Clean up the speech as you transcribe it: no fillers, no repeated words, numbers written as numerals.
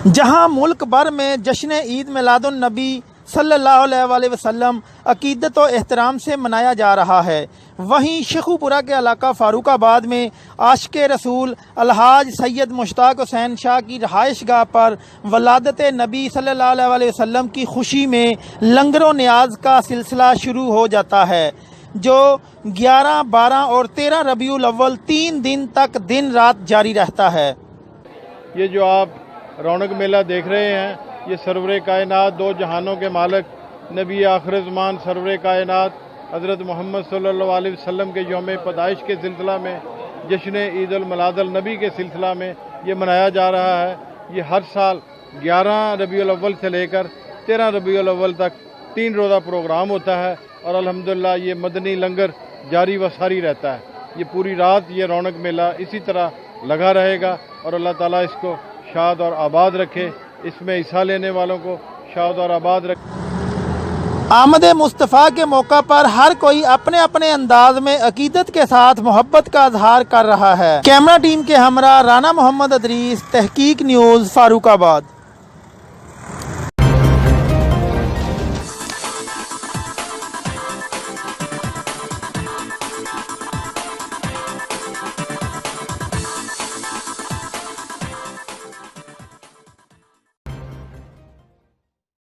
जहां मुल्क भर में जश्न ईद मिलादुन नबी सल्लल्लाहु अलैहि वसल्लम अकीदत और एहतराम से मनाया जा रहा है, वहीं शेखुपुरा के इलाका फारूकाबाद में आशिक़ रसूल अलहाज सैयद मुश्ताक हुसैन शाह की रहाइशगाह पर वलादत नबी सल्लल्लाहु अलैहि वसल्लम की खुशी में लंगर न्याज का सिलसिला शुरू हो जाता है, जो 11, 12 और 13 रबीउल अव्वल 3 दिन तक दिन रात जारी रहता है। ये जो आप रौनक मेला देख रहे हैं, ये सरवर कायनात दो जहानों के मालिक नबी आखिर ज़मान सरवर कायनात हज़रत मोहम्मद सल्लल्लाहु अलैहि वसल्लम के यौम पैदाइश के सिलसिला में जश्न ईद उल मिलादुन नबी के सिलसिला में ये मनाया जा रहा है। ये हर साल 11 रबीउल अव्वल से लेकर 13 रबीउल अव्वल तक 3 रोज़ा प्रोग्राम होता है और अल्हम्दुलिल्लाह ये मदनी लंगर जारी व सारी रहता है। ये पूरी रात ये रौनक मेला इसी तरह लगा रहेगा और अल्लाह ताला इसको शाद और आबाद रखे, इसमें हिस्सा लेने वालों को शाद और आबाद रखे। आमद मुस्तफ़ा के मौका पर हर कोई अपने अपने अंदाज में अकीदत के साथ मोहब्बत का इजहार कर रहा है। कैमरा टीम के हमरा राना मोहम्मद अदरीस, तहकीक न्यूज़, फारूकाबाद।